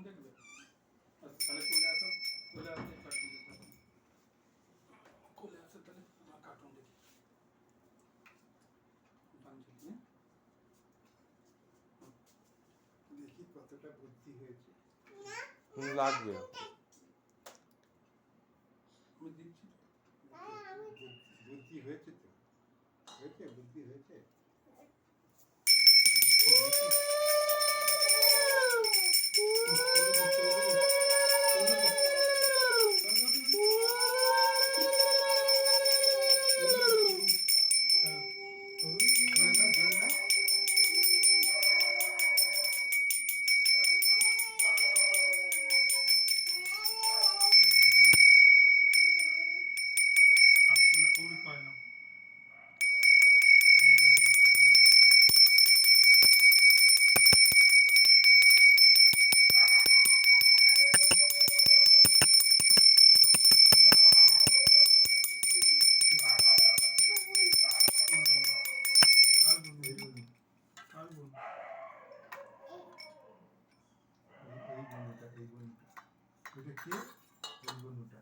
দেখবে। আচ্ছা তাহলে কোলে আসো, কোলে আসো, কার্টুন দেখো। কোলে আসো তাহলে কার্টুন দেখি। পাঞ্জাবি দেখি কতটা বুদ্ধি হয়েছে। লাগবে। আমি দিচ্ছি। বুদ্ধি হয়েছে তো, হয়েছে, বুদ্ধি হয়েছে। এটা কি? এই বনুটা।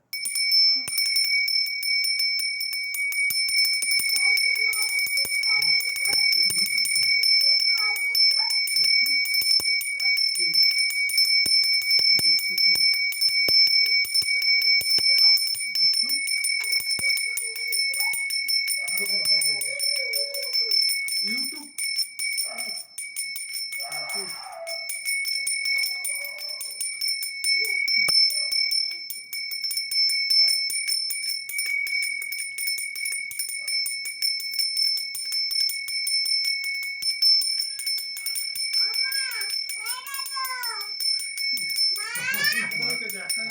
ইউটিউব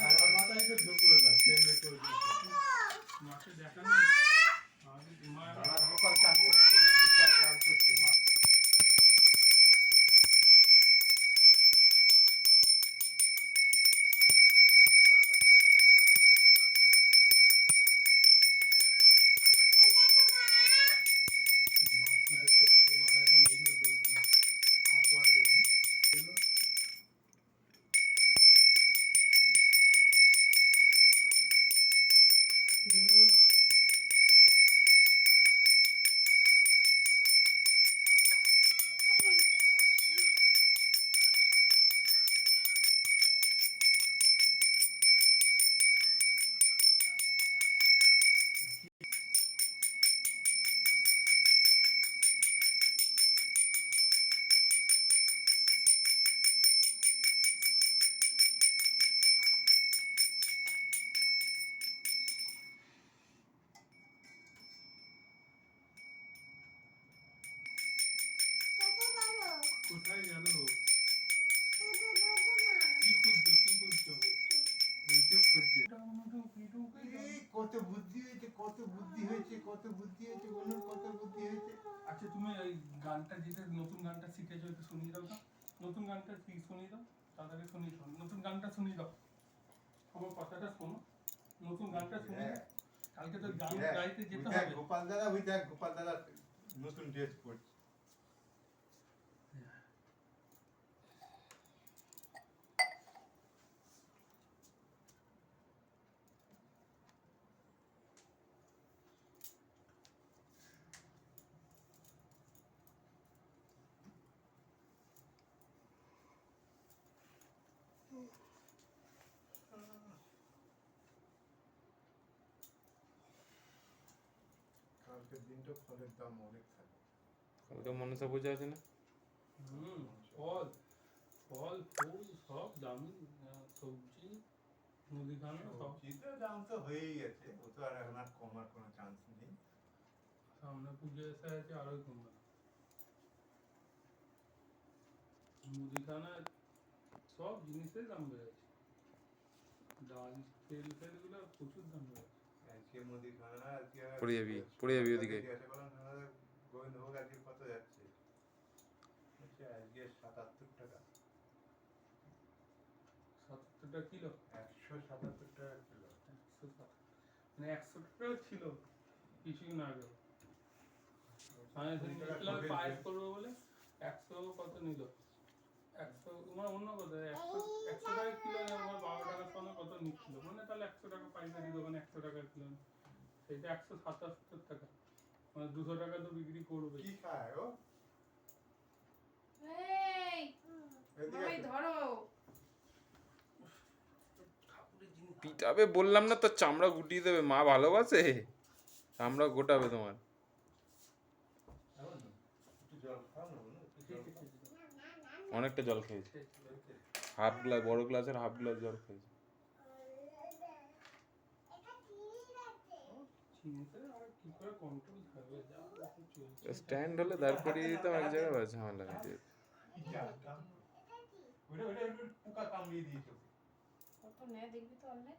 আমার মাথায় তো ঢুকলো না, কেমনে করে মাকে দেখানো মা গোপাল চান করছে, গোপাল চান করছে। কোথায় গেল? কি করছো, কি করছো? ইউটিউব করছে। এই কত বুদ্ধি হয়েছে, কত বুদ্ধি হয়েছে, কত বুদ্ধি হয়েছে, বলুন কত বুদ্ধি হয়েছে। আচ্ছা তুমি ওই গানটা যেটা নতুন গানটা শিখেছো একটু শুনিয়ে দাও তো। নতুন গানটা শুনিয়ে দাও, তাড়াতাড়ি শুনিয়ে দাও। নতুন গানটা শুনিয়ে দাও, আমার কথাটা শোনো। নতুন গানটা শুনিয়ে দাও। কালকে তো গান গাইতে যেতে হবে। গোপাল দাদা, ওই দেখ গোপাল দাদা নতুন ড্রেস পরছে। কালকের দিনটা ফলের দাম অনেক থাকে। কালকে মনসা পূজা আছে না? ফল ফল ফুল সব দামি, সবজি মুদিখানা সব। সবজির দাম তো হয়েই গেছে, ও তো আর এখন আর কমার কোনো চান্স নেই। সামনে পুজো এসে আছে, আরোই কমবে। মুদিখানা সব জিনিসের দাম বেড়েছে। ডাল তেল গুলো প্রচুর দাম বেড়েছে। আজকে মুদিখানা আজকে পড়ে যাবি ওদিকে। গোবিন্দভোগ আজকে কত যাচ্ছে? আজকে ৭৭ টাকা। ৭০ টাকা কিলো? ১৭৭ টাকা কিলো। ১৭০, মানে ১০০ টাকাও ছিল কিছুদিন আগে। আমি শুনছিলাম পায়েস করবো বলে ১০০ কত নিল, ১০০ তোমার অন্য কথা, 100 টাকা কিলো আমার 12 টাকার সময় কত নিচ্ছিল মানে তাহলে 100 টাকা পাইকারি দোকানে 100 টাকা কিলো সেটা 177 টাকা মানে 200 টাকা তো বিক্রি করবে কি খায় ও? এই এদিকে মামাই আসো। ধরো। ঠাকুরের জিনিস পিটাবে বললাম না, তো চামড়া গুটিয়ে দেবে। মা ভালোবাসে, চামড়া গোটাবে তোমার। এমন না? একটু জল খাও না, বলো, একটু জল খাও। অনেকটা জল খেয়েছে, হাফ গ্লাস, বড় গ্লাসের হাফ গ্লাস জল খেয়েছে। চিনতে আর কি করে কন্ট্রোল থাকবে যা চলছে স্ট্যান্ড হলে দাঁড় করিয়ে দিতাম এক জায়গায়, ব্যাস ঝামেলা মিটে যেত। যা, ওটা পোকা কামড়িয়ে দিয়েছে ওকে। কত নেয় দেখবি তো অনলাইন।